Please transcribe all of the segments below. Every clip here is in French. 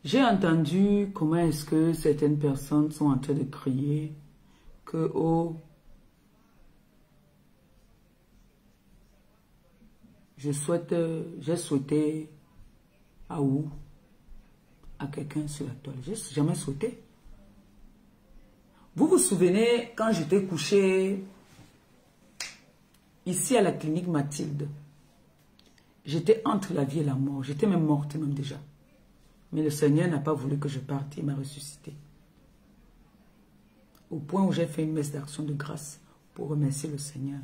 J'ai entendu comment est-ce que certaines personnes sont en train de crier que, oh, j'ai souhaité à où? À quelqu'un sur la toile. J'ai jamais souhaité. Vous vous souvenez quand j'étais couchée ici à la clinique Mathilde? J'étais entre la vie et la mort. J'étais même morte même déjà. Mais le Seigneur n'a pas voulu que je parte. Il m'a ressuscité. Au point où j'ai fait une messe d'action de grâce pour remercier le Seigneur.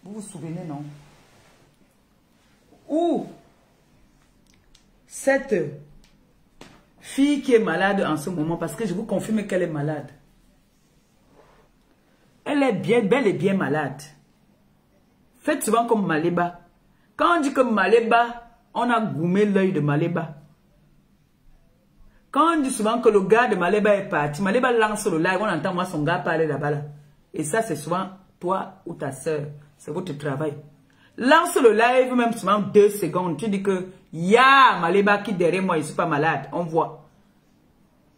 Vous vous souvenez, non? Ou cette fille qui est malade en ce moment, parce que je vous confirme qu'elle est malade. Elle est bien, bel et bien malade. Faites souvent comme Maléba. Quand on dit que Maléba, on a goumé l'œil de Maléba. Quand on dit souvent que le gars de Maléba est parti, Maléba lance le live, on entend moi son gars parler là-bas. Là. Et ça, c'est souvent toi ou ta soeur. C'est votre travail. Lance le live, même souvent 2 secondes. Tu dis que, ya Maléba qui derrière moi, je ne suis pas malade. On voit.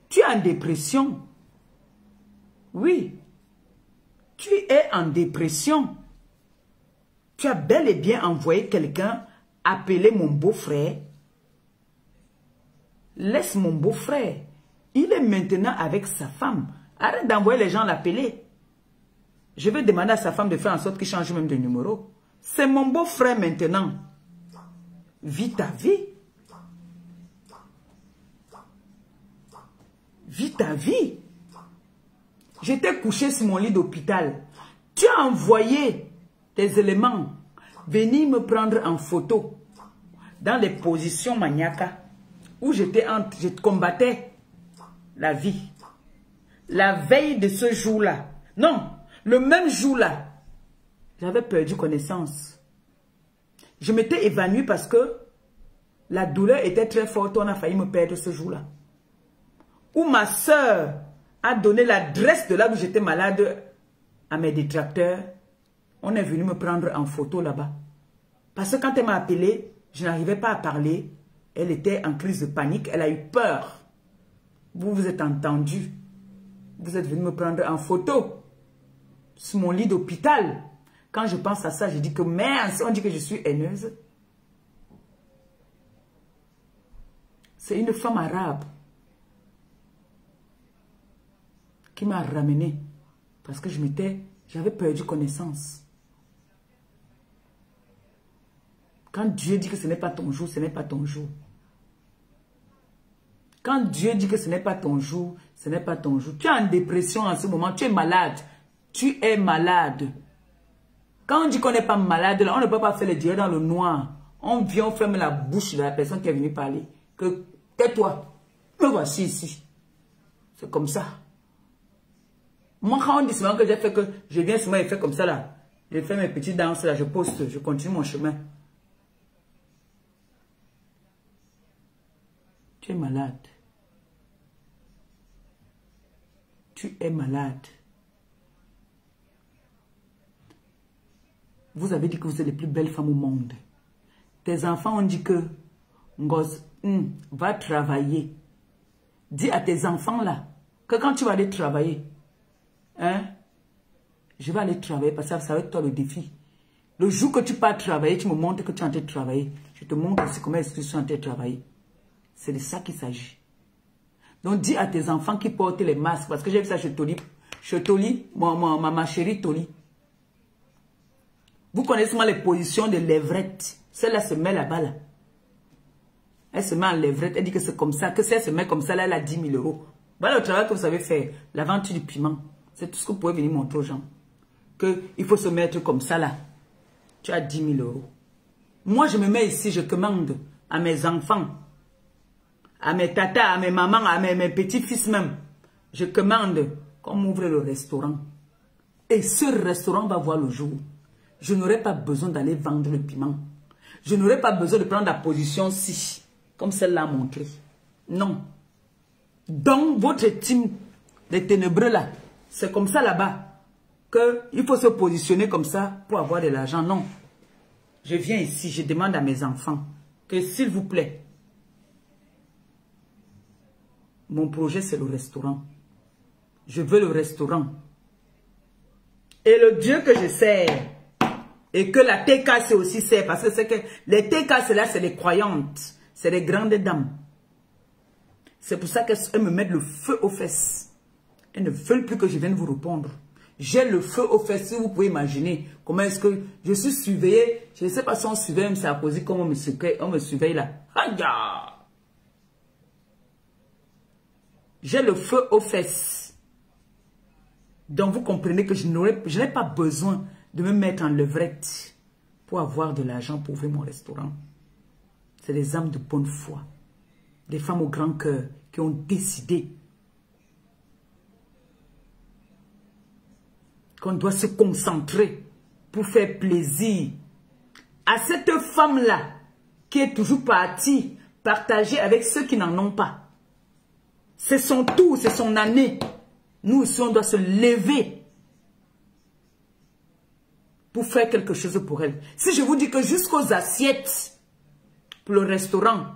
Tu es en dépression. Oui. Tu es en dépression. Tu as bel et bien envoyé quelqu'un appeler mon beau-frère. Laisse mon beau-frère. Il est maintenant avec sa femme. Arrête d'envoyer les gens l'appeler. Je vais demander à sa femme de faire en sorte qu'il change même de numéro. C'est mon beau-frère maintenant. Vis ta vie. Vis ta vie. J'étais couché sur mon lit d'hôpital. Tu as envoyé tes éléments venir me prendre en photo dans les positions maniaques où je combattais la vie. La veille de ce jour-là, non, le même jour-là, j'avais perdu connaissance. Je m'étais évanouie parce que la douleur était très forte, on a failli me perdre ce jour-là. Où ma soeur a donné l'adresse de là où j'étais malade à mes détracteurs. On est venu me prendre en photo là-bas. Parce que quand elle m'a appelé, je n'arrivais pas à parler. Elle était en crise de panique. Elle a eu peur. Vous vous êtes entendu. Vous êtes venu me prendre en photo. Sur mon lit d'hôpital. Quand je pense à ça, je dis que merde, on dit que je suis haineuse. C'est une femme arabe qui m'a ramené. Parce que j'avais perdu connaissance. Quand Dieu dit que ce n'est pas ton jour, ce n'est pas ton jour. Quand Dieu dit que ce n'est pas ton jour, ce n'est pas ton jour. Tu es en dépression en ce moment, tu es malade. Tu es malade. Quand on dit qu'on n'est pas malade, là, on ne peut pas faire le Dieu dans le noir. On vient, on ferme la bouche de la personne qui est venue parler. Que tais-toi, me voici ici. C'est comme ça. Moi, quand on dit souvent que j'ai fait que je viens souvent et fais comme ça là. Je fais mes petites danses là, je poste, je continue mon chemin. Tu es malade. Tu es malade. Vous avez dit que vous êtes les plus belles femmes au monde. Tes enfants ont dit que Ngoz, va travailler. Dis à tes enfants là que quand tu vas aller travailler, je vais aller travailler parce que ça va être toi le défi. Le jour que tu pars travailler, tu me montres que tu es en train de travailler. Je te montre aussi comment est-ce que tu es en train de travailler. C'est de ça qu'il s'agit. Donc dis à tes enfants qui portent les masques, parce que j'ai vu ça chez Toli, ma chérie Toli. Vous connaissez moi les positions de Levrette. Celle-là se met là-bas là. Elle se met en levrette, elle dit que c'est comme ça, que si elle se met comme ça, là, elle a 10 000 euros. Voilà le travail que vous savez faire, l'aventure du piment. C'est tout ce que vous pouvez venir montrer aux gens. Qu'il faut se mettre comme ça là. Tu as 10 000 euros. Moi, je me mets ici, je commande à mes enfants, à mes tatas, à mes mamans, à mes petits-fils même. Je commande qu'on ouvre le restaurant. Et ce restaurant va voir le jour. Je n'aurai pas besoin d'aller vendre le piment. Je n'aurai pas besoin de prendre la position si, comme celle-là a montré. Non. Donc, votre team, les ténébreux là, c'est comme ça là-bas. Qu'il faut se positionner comme ça pour avoir de l'argent. Non. Je viens ici, je demande à mes enfants que s'il vous plaît, Mon projet, c'est le restaurant. Je veux le restaurant. Et le Dieu que je sers, et que la TKC aussi sert, parce que c'est que les TKC là, c'est les croyantes, c'est les grandes dames. C'est pour ça qu'elles me mettent le feu aux fesses. Elles ne veulent plus que je vienne vous répondre. J'ai le feu aux fesses, si vous pouvez imaginer comment est-ce que je suis surveillée. Je ne sais pas si on surveille M. Sarkozy, comme on me surveille là. Aïe! J'ai le feu aux fesses. Donc vous comprenez que je n'ai pas besoin de me mettre en levrette pour avoir de l'argent pour ouvrir mon restaurant. C'est des âmes de bonne foi. Des femmes au grand cœur qui ont décidé qu'on doit se concentrer pour faire plaisir à cette femme-là qui est toujours partie partager avec ceux qui n'en ont pas. C'est son tour, c'est son année. Nous aussi, on doit se lever pour faire quelque chose pour elle. Si je vous dis que jusqu'aux assiettes pour le restaurant,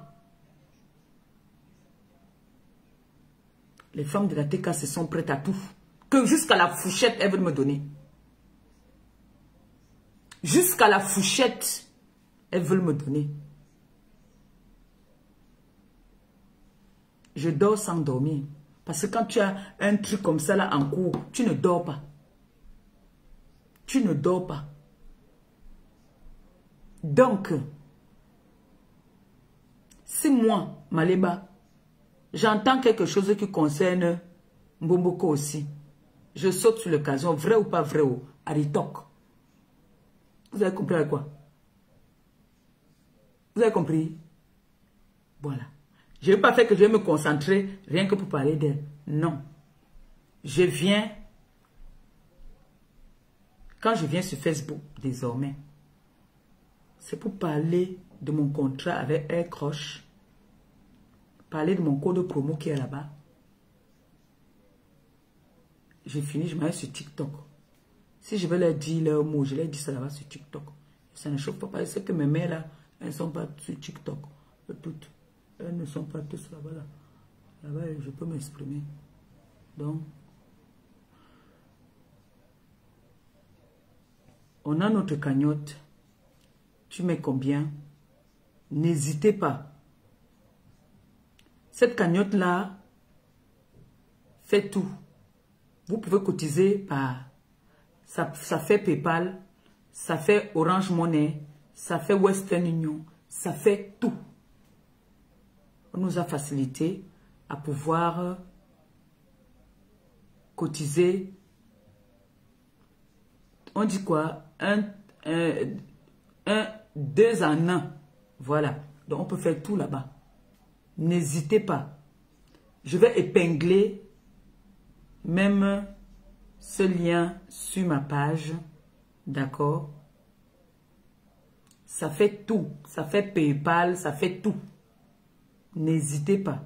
les femmes de la TK se sont prêtes à tout. Que jusqu'à la fourchette, elles veulent me donner. Jusqu'à la fourchette, elles veulent me donner. Je dors sans dormir. Parce que quand tu as un truc comme ça là en cours, tu ne dors pas. Tu ne dors pas. Donc, si moi, Maléba, j'entends quelque chose qui concerne Mbomboko aussi, je saute sur l'occasion, vrai ou pas vrai, ou Aritok. Vous avez compris à quoi? Vous avez compris? Voilà. Je n'ai pas fait que je vais me concentrer rien que pour parler d'elle. Non. Je viens, quand je viens sur Facebook désormais, c'est pour parler de mon contrat avec Aircroche, parler de mon code promo qui est là-bas. J'ai fini, je m'arrête sur TikTok. Si je veux leur dire leurs mots, je leur dis ça là-bas sur TikTok. Ça ne chauffe pas parce que mes mères là, elles ne sont pas sur TikTok. Toutes. Elles ne sont pas tous là-bas. Là-bas, je peux m'exprimer. Donc, on a notre cagnotte. Tu mets combien? N'hésitez pas. Cette cagnotte-là fait tout. Vous pouvez cotiser par... Ça fait PayPal, ça fait Orange Money, ça fait Western Union, ça fait tout. On nous a facilité à pouvoir cotiser. On dit quoi? 2 en 1. Voilà. Donc on peut faire tout là-bas. N'hésitez pas. Je vais épingler même ce lien sur ma page. D'accord? Ça fait tout. Ça fait PayPal, ça fait tout. N'hésitez pas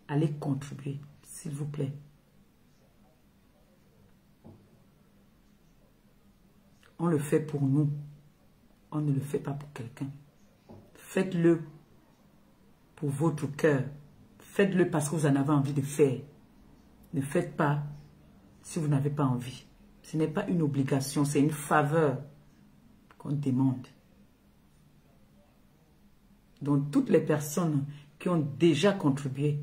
à les contribuer, s'il vous plaît. On le fait pour nous. On ne le fait pas pour quelqu'un. Faites-le pour votre cœur. Faites-le parce que vous en avez envie de faire. Ne faites pas si vous n'avez pas envie. Ce n'est pas une obligation, c'est une faveur qu'on demande. Donc, toutes les personnes qui ont déjà contribué,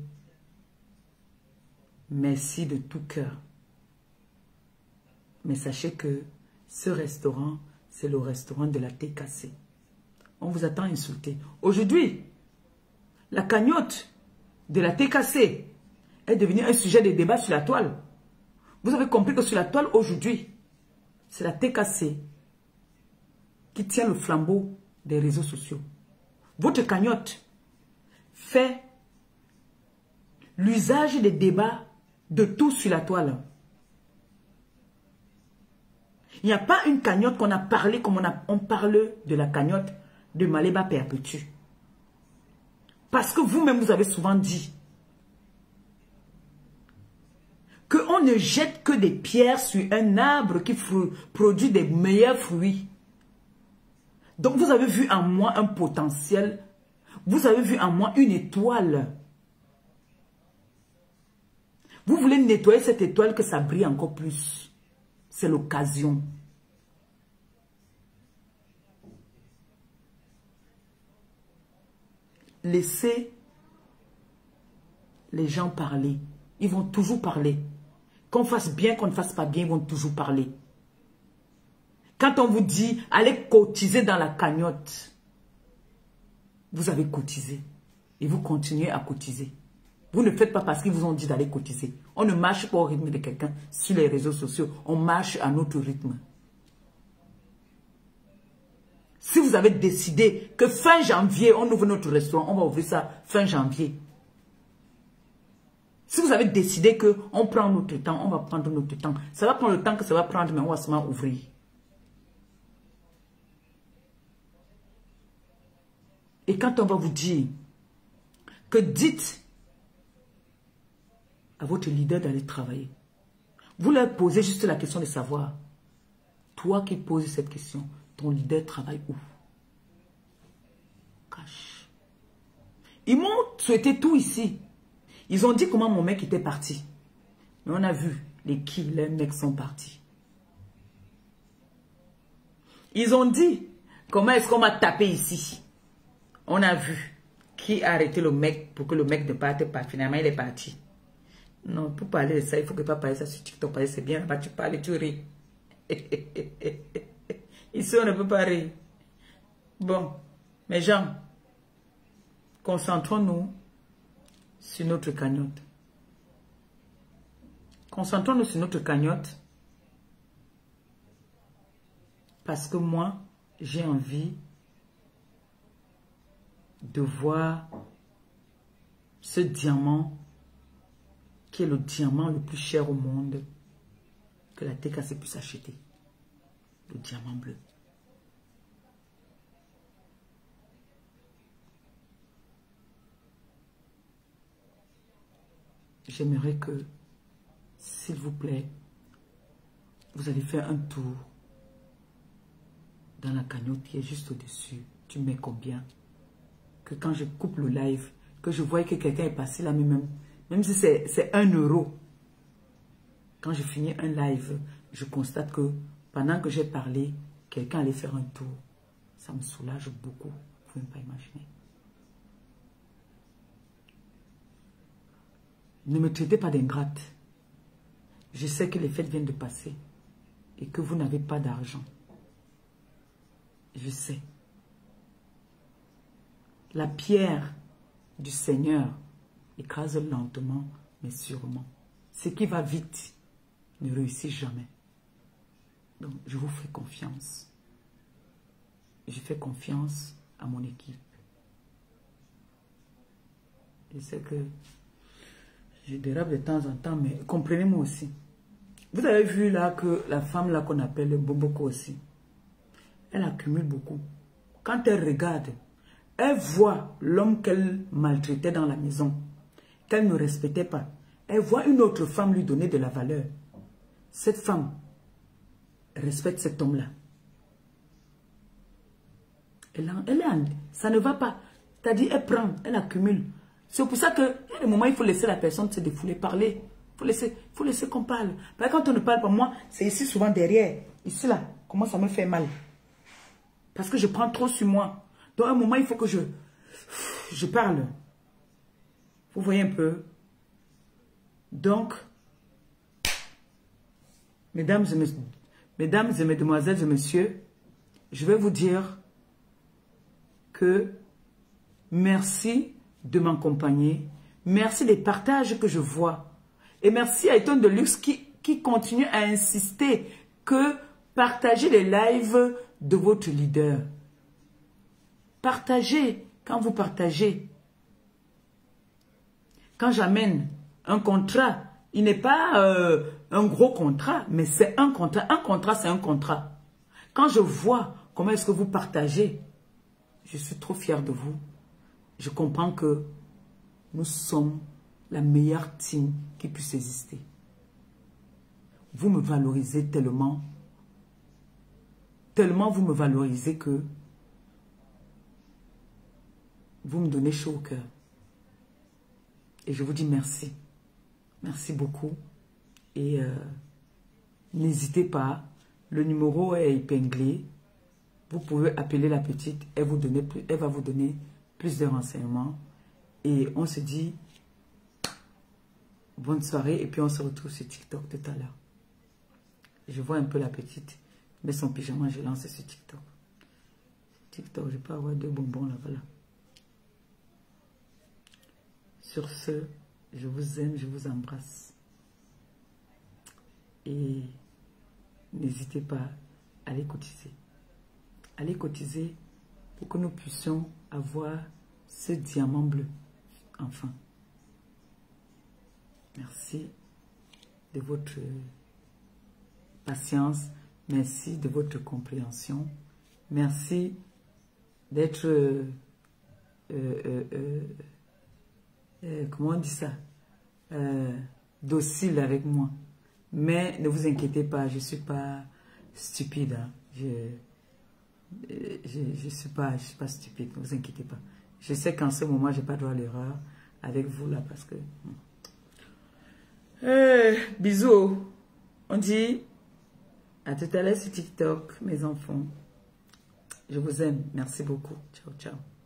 merci de tout cœur. Mais sachez que ce restaurant, c'est le restaurant de la TKC. On vous attend insulter. Aujourd'hui, la cagnotte de la TKC est devenue un sujet de débat sur la toile. Vous avez compris que sur la toile aujourd'hui, c'est la TKC qui tient le flambeau des réseaux sociaux. Votre cagnotte fait l'usage des débats de tout sur la toile. Il n'y a pas une cagnotte qu'on a parlé comme on parle de la cagnotte de Maléba Perpétue. Parce que vous-même, vous avez souvent dit qu'on ne jette que des pierres sur un arbre qui produit des meilleurs fruits. Donc, vous avez vu en moi un potentiel. Vous avez vu en moi une étoile. Vous voulez nettoyer cette étoile que ça brille encore plus. C'est l'occasion. Laissez les gens parler. Ils vont toujours parler. Qu'on fasse bien, qu'on ne fasse pas bien, ils vont toujours parler. Quand on vous dit, allez cotiser dans la cagnotte, vous avez cotisé. Et vous continuez à cotiser. Vous ne faites pas parce qu'ils vous ont dit d'aller cotiser. On ne marche pas au rythme de quelqu'un sur les réseaux sociaux. On marche à notre rythme. Si vous avez décidé que fin janvier, on ouvre notre restaurant, on va ouvrir ça fin janvier. Si vous avez décidé qu'on prend notre temps, on va prendre notre temps. Ça va prendre le temps que ça va prendre, mais on va seulement ouvrir. Et quand on va vous dire que dites à votre leader d'aller travailler, vous leur posez juste la question de savoir, toi qui poses cette question, ton leader travaille où? Cache. Ils m'ont souhaité tout ici. Ils ont dit comment mon mec était parti. Mais on a vu les mecs sont partis. Ils ont dit comment est-ce qu'on m'a tapé ici. On a vu qui a arrêté le mec pour que le mec ne parte pas. Finalement, il est parti. Non, pour parler de ça, il ne faut que pas parler de ça sur TikTok. C'est bien, là-bas, tu parles et tu ris. Ici, on ne peut pas rire. Bon, mes gens, concentrons-nous sur notre cagnotte. Concentrons-nous sur notre cagnotte. Parce que moi, j'ai envie de voir ce diamant qui est le diamant le plus cher au monde que la TKC puisse acheter. Le diamant bleu. J'aimerais que, s'il vous plaît, vous allez faire un tour dans la cagnotte qui est juste au-dessus. Tu mets combien? Que quand je coupe le live, que je vois que quelqu'un est passé là, même si c'est 1 €. Quand je finis un live, je constate que pendant que j'ai parlé, quelqu'un allait faire un tour. Ça me soulage beaucoup. Vous ne pouvez même pas imaginer. Ne me traitez pas d'ingrate. Je sais que les fêtes viennent de passer et que vous n'avez pas d'argent. Je sais. La pierre du Seigneur écrase lentement, mais sûrement. Ce qui va vite ne réussit jamais. Donc, je vous fais confiance. Je fais confiance à mon équipe. Je sais que je dérape de temps en temps, mais comprenez-moi aussi. Vous avez vu là que la femme là qu'on appelle Boboko aussi, elle accumule beaucoup. Quand elle regarde, elle voit l'homme qu'elle maltraitait dans la maison, qu'elle ne respectait pas. Elle voit une autre femme lui donner de la valeur. Cette femme respecte cet homme-là. Ça ne va pas. C'est-à-dire, elle prend, elle accumule. C'est pour ça que, il y a des moments, il faut laisser la personne se défouler, parler. Il faut laisser qu'on parle. Parce que quand on ne parle pas, moi, c'est ici souvent derrière. Ici là, comment ça me fait mal. Parce que je prends trop sur moi. Donc, à un moment, il faut que je parle. Vous voyez un peu. Donc, mesdames et mesdemoiselles et messieurs, je vais vous dire que merci de m'accompagner. Merci des partages que je vois. Et merci à Eton de Luxe qui continue à insister que partagez les lives de votre leader. Partagez. Quand vous partagez, quand j'amène un contrat, il n'est pas un gros contrat, mais c'est un contrat. Un contrat, c'est un contrat. Quand je vois comment est-ce que vous partagez, je suis trop fière de vous. Je comprends que nous sommes la meilleure team qui puisse exister. Vous me valorisez tellement. Tellement vous me valorisez que vous me donnez chaud au cœur. Et je vous dis merci. Merci beaucoup. Et n'hésitez pas. Le numéro est épinglé. Vous pouvez appeler la petite. Elle va vous donner plus de renseignements. Et on se dit bonne soirée. Et puis on se retrouve sur TikTok tout à l'heure. Je vois un peu la petite. Mais son pyjama, je lance sur TikTok. TikTok, je peux avoir 2 bonbons là, voilà. Sur ce, je vous aime, je vous embrasse. Et n'hésitez pas à aller cotiser. Allez cotiser pour que nous puissions avoir ce diamant bleu. Enfin. Merci de votre patience. Merci de votre compréhension. Merci d'être, comment on dit ça, docile avec moi. Mais ne vous inquiétez pas, je ne suis pas stupide. Hein. Je suis pas stupide, ne vous inquiétez pas. Je sais qu'en ce moment, je n'ai pas droit à l'erreur avec vous là parce que... bisous. On dit à tout à l'heure sur TikTok, mes enfants. Je vous aime. Merci beaucoup. Ciao, ciao.